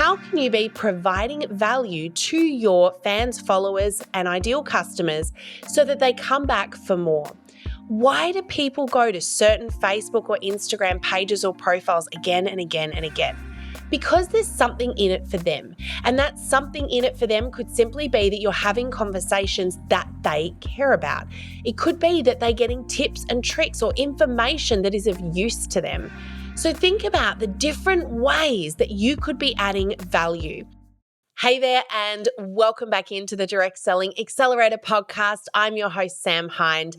how can you be providing value to your fans, followers, and ideal customers so that they come back for more? Why do people go to certain Facebook or Instagram pages or profiles again and again and again? Because there's something in it for them. And that something in it for them could simply be that you're having conversations that they care about. It could be that they're getting tips and tricks or information that is of use to them. So think about the different ways that you could be adding value. Hey there, and welcome back into the Direct Selling Accelerator podcast. I'm your host, Sam Hind.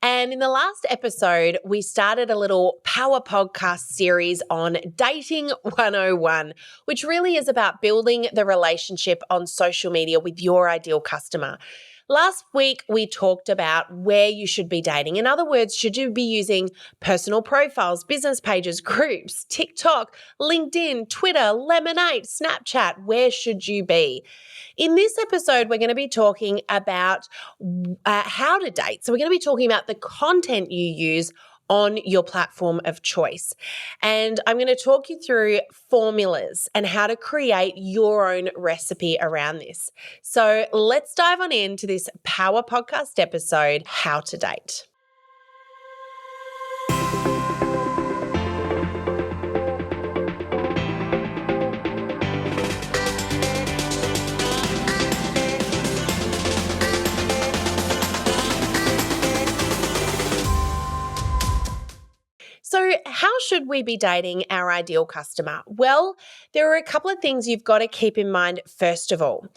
And in the last episode, we started a little power podcast series on Dating 101, which really is about building the relationship on social media with your ideal customer. Last week, we talked about where you should be dating. In other words, should you be using personal profiles, business pages, groups, TikTok, LinkedIn, Twitter, Lemonade, Snapchat? Where should you be? In this episode, we're going to be talking about how to date. So we're going to be talking about the content you use on your platform of choice. And I'm going to talk you through formulas and how to create your own recipe around this. So let's dive on into this Power Podcast episode, How to Date. So how should we be dating our ideal customer? Well, there are a couple of things you've got to keep in mind first of all.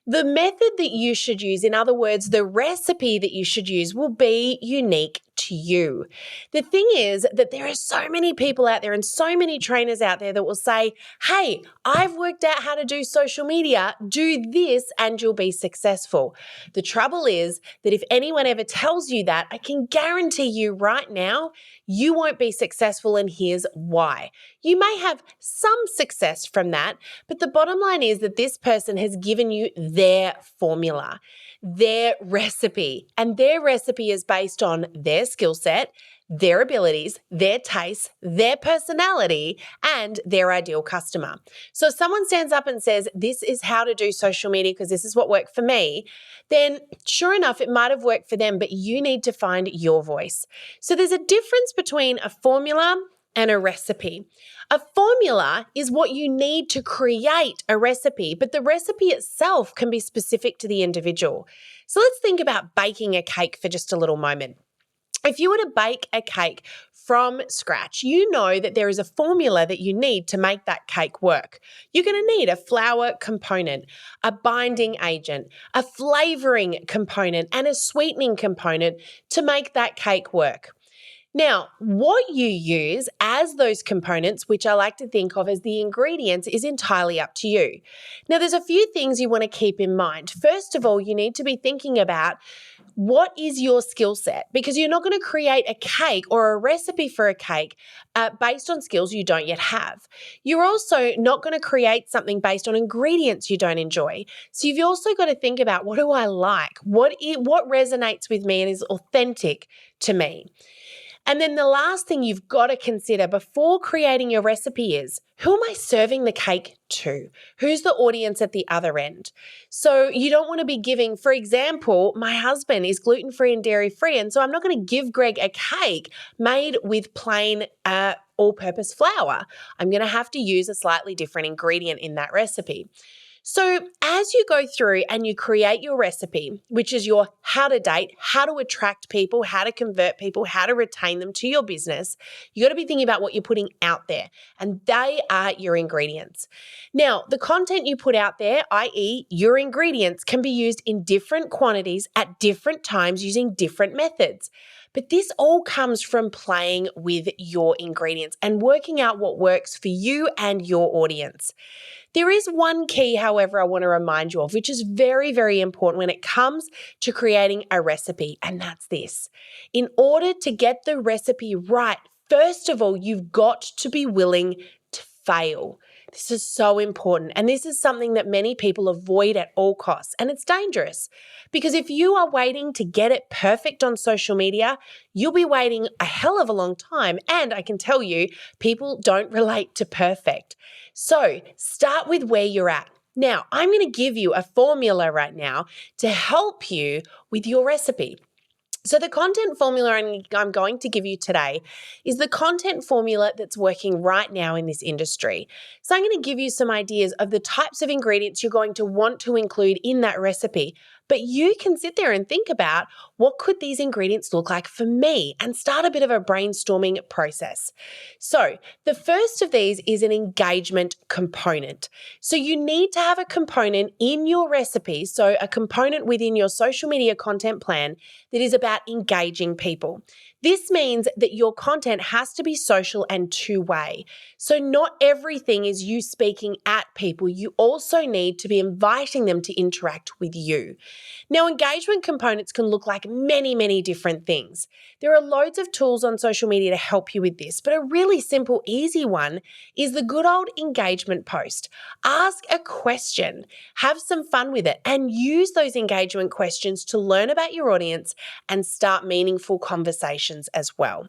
The method that you should use, in other words, the recipe that you should use will be unique to you. The thing is that there are so many people out there and so many trainers out there that will say, hey, I've worked out how to do social media, do this and you'll be successful. The trouble is that if anyone ever tells you that, I can guarantee you right now, you won't be successful, and here's why. You may have some success from that, but the bottom line is that this person has given you their formula, their recipe, and their recipe is based on their skill set, their abilities, their tastes, their personality, and their ideal customer. So if someone stands up and says, this is how to do social media because this is what worked for me, then sure enough, it might have worked for them, but you need to find your voice. So there's a difference between a formula and a recipe. A formula is what you need to create a recipe, but the recipe itself can be specific to the individual. So let's think about baking a cake for just a little moment. If you were to bake a cake from scratch, you know that there is a formula that you need to make that cake work. You're going to need a flour component, a binding agent, a flavoring component, and a sweetening component to make that cake work. Now, what you use as those components, which I like to think of as the ingredients, is entirely up to you. Now, there's a few things you want to keep in mind. First of all, you need to be thinking about what is your skill set, because you're not going to create a cake or a recipe for a cake based on skills you don't yet have. You're also not going to create something based on ingredients you don't enjoy. So you've also got to think about, what do I like? What resonates with me and is authentic to me? And then the last thing you've got to consider before creating your recipe is, who am I serving the cake to? Who's the audience at the other end? So you don't want to be giving, for example, my husband is gluten-free and dairy-free, and so I'm not going to give Greg a cake made with plain all-purpose flour. I'm going to have to use a slightly different ingredient in that recipe. So as you go through and you create your recipe, which is your how to date, how to attract people, how to convert people, how to retain them to your business, you got to be thinking about what you're putting out there, and they are your ingredients. Now, the content you put out there, i.e. your ingredients, can be used in different quantities at different times using different methods. But this all comes from playing with your ingredients and working out what works for you and your audience. There is one key, however, I want to remind you of, which is very, very important when it comes to creating a recipe, and that's this. In order to get the recipe right, first of all, you've got to be willing to fail. This is so important. And this is something that many people avoid at all costs. And it's dangerous because if you are waiting to get it perfect on social media, you'll be waiting a hell of a long time. And I can tell you, people don't relate to perfect. So start with where you're at. Now, I'm going to give you a formula right now to help you with your recipe. So the content formula I'm going to give you today is the content formula that's working right now in this industry. So I'm going to give you some ideas of the types of ingredients you're going to want to include in that recipe. But you can sit there and think about what could these ingredients look like for me and start a bit of a brainstorming process. So the first of these is an engagement component. So you need to have a component in your recipe, so a component within your social media content plan that is about engaging people. This means that your content has to be social and two-way. So not everything is you speaking at people. You also need to be inviting them to interact with you. Now, engagement components can look like many, many different things. There are loads of tools on social media to help you with this, but a really simple, easy one is the good old engagement post. Ask a question, have some fun with it, and use those engagement questions to learn about your audience and start meaningful conversations as well.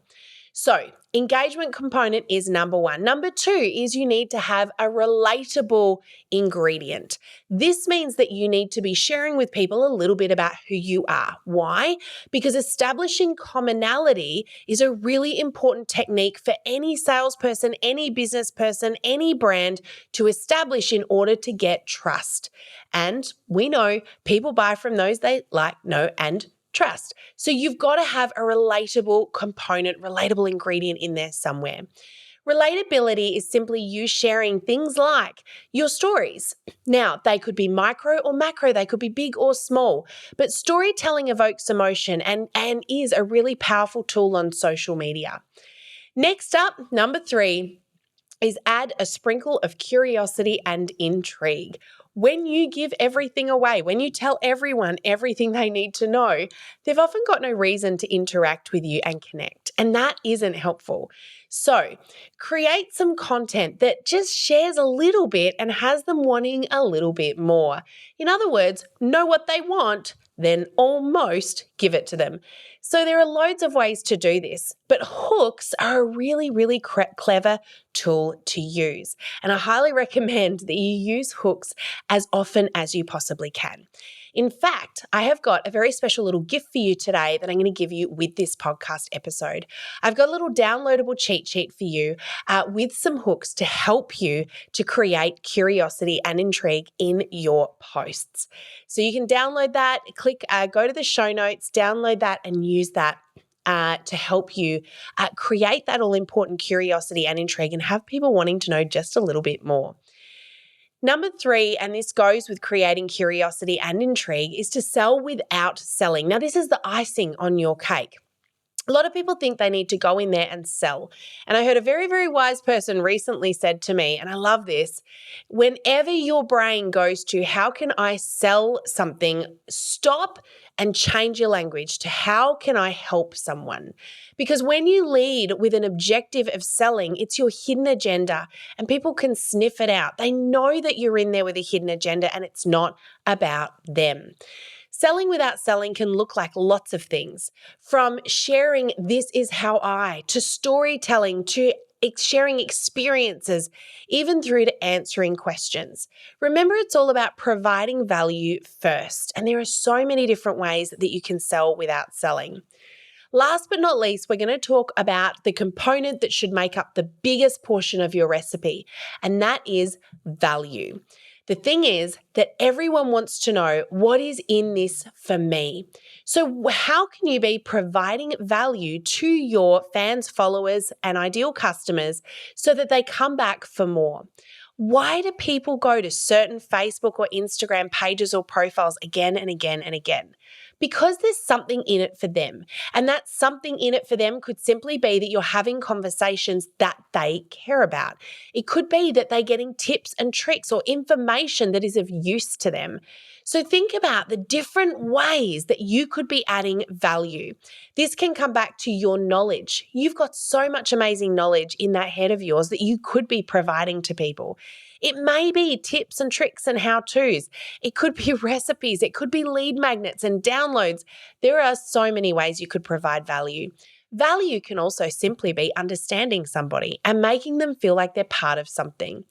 So, engagement component is number one. Number two is you need to have a relatable ingredient. This means that you need to be sharing with people a little bit about who you are. Why? Because establishing commonality is a really important technique for any salesperson, any business person, any brand to establish in order to get trust. And we know people buy from those they like, know, and trust. So you've got to have a relatable component, relatable ingredient in there somewhere. Relatability is simply you sharing things like your stories. Now, they could be micro or macro, they could be big or small, but storytelling evokes emotion and is a really powerful tool on social media. Next up, number three, is add a sprinkle of curiosity and intrigue. When you give everything away, when you tell everyone everything they need to know, they've often got no reason to interact with you and connect, and that isn't helpful. So, create some content that just shares a little bit and has them wanting a little bit more. In other words, know what they want, then almost give it to them. So there are loads of ways to do this, but hooks are a really, really clever tool to use. And I highly recommend that you use hooks as often as you possibly can. In fact, I have got a very special little gift for you today that I'm going to give you with this podcast episode. I've got a little downloadable cheat sheet for you with some hooks to help you to create curiosity and intrigue in your posts. So you can download that, go to the show notes, download that, and use that to help you create that all-important curiosity and intrigue and have people wanting to know just a little bit more. Number three, and this goes with creating curiosity and intrigue, is to sell without selling. Now, this is the icing on your cake. A lot of people think they need to go in there and sell. And I heard a very, very wise person recently said to me, and I love this, whenever your brain goes to how can I sell something, stop and change your language to how can I help someone? Because when you lead with an objective of selling, it's your hidden agenda and people can sniff it out. They know that you're in there with a hidden agenda and it's not about them. Selling without selling can look like lots of things, from sharing this is how I, to storytelling, to sharing experiences, even through to answering questions. Remember, it's all about providing value first, and there are so many different ways that you can sell without selling. Last but not least, we're going to talk about the component that should make up the biggest portion of your recipe, and that is value. The thing is that everyone wants to know what is in this for me. So how can you be providing value to your fans, followers, and ideal customers so that they come back for more? Why do people go to certain Facebook or Instagram pages or profiles again and again and again? Because there's something in it for them. And that something in it for them could simply be that you're having conversations that they care about. It could be that they're getting tips and tricks or information that is of use to them. So think about the different ways that you could be adding value. This can come back to your knowledge. You've got so much amazing knowledge in that head of yours that you could be providing to people. It may be tips and tricks and how-tos. It could be recipes. It could be lead magnets and downloads. There are so many ways you could provide value. Value can also simply be understanding somebody and making them feel like they're part of something.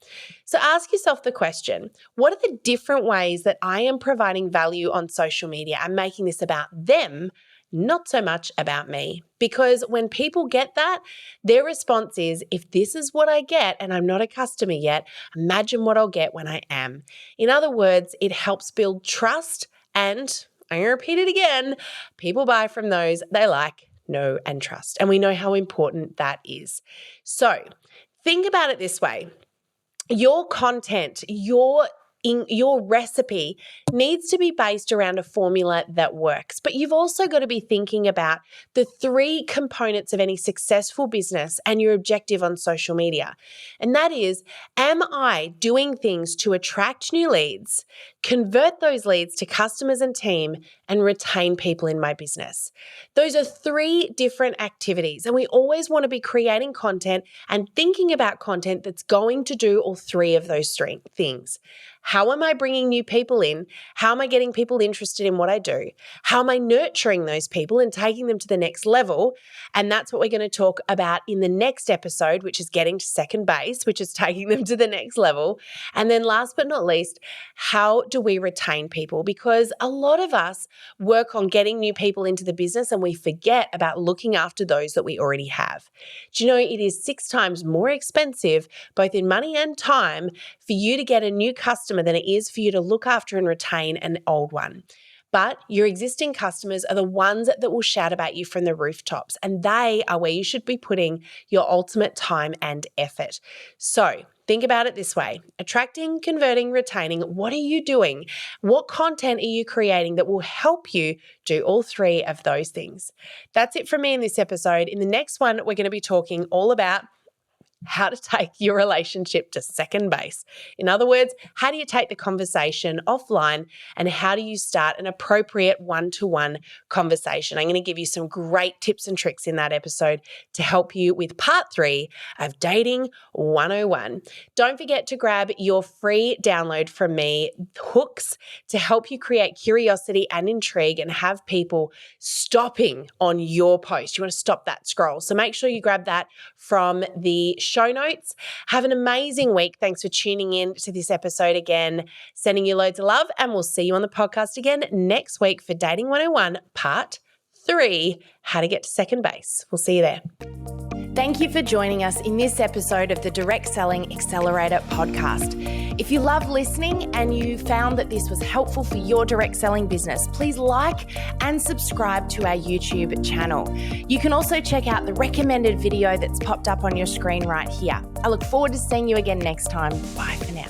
So ask yourself the question, what are the different ways that I am providing value on social media and making this about them, not so much about me? Because when people get that, their response is, if this is what I get and I'm not a customer yet, imagine what I'll get when I am. In other words, it helps build trust, and I'm going to repeat it again, people buy from those they like, know, and trust. And we know how important that is. So think about it this way. Your content, your recipe needs to be based around a formula that works. But you've also got to be thinking about the 3 components of any successful business and your objective on social media. And that is, am I doing things to attract new leads, convert those leads to customers and team, and retain people in my business? Those are 3 different activities. And we always want to be creating content and thinking about content that's going to do all 3 of those things. How am I bringing new people in? How am I getting people interested in what I do? How am I nurturing those people and taking them to the next level? And that's what we're going to talk about in the next episode, which is getting to second base, which is taking them to the next level. And then last but not least, how do we retain people? Because a lot of us work on getting new people into the business and we forget about looking after those that we already have. Do you know it is 6 times more expensive, both in money and time, for you to get a new customer than it is for you to look after and retain an old one. But your existing customers are the ones that will shout about you from the rooftops, and they are where you should be putting your ultimate time and effort. So think about it this way: attracting, converting, retaining. What are you doing? What content are you creating that will help you do all 3 of those things? That's it from me in this episode. In the next one, we're going to be talking all about how to take your relationship to second base. In other words, how do you take the conversation offline and how do you start an appropriate one-to-one conversation? I'm going to give you some great tips and tricks in that episode to help you with part 3 of Dating 101. Don't forget to grab your free download from me, Hooks, to help you create curiosity and intrigue and have people stopping on your post. You want to stop that scroll. So make sure you grab that from the show notes. Have an amazing week. Thanks for tuning in to this episode again. Sending you loads of love, and we'll see you on the podcast again next week for Dating 101 Part 3, How to Get to Second Base. We'll see you there. Thank you for joining us in this episode of the Direct Selling Accelerator podcast. If you love listening and you found that this was helpful for your direct selling business, please like and subscribe to our YouTube channel. You can also check out the recommended video that's popped up on your screen right here. I look forward to seeing you again next time. Bye for now.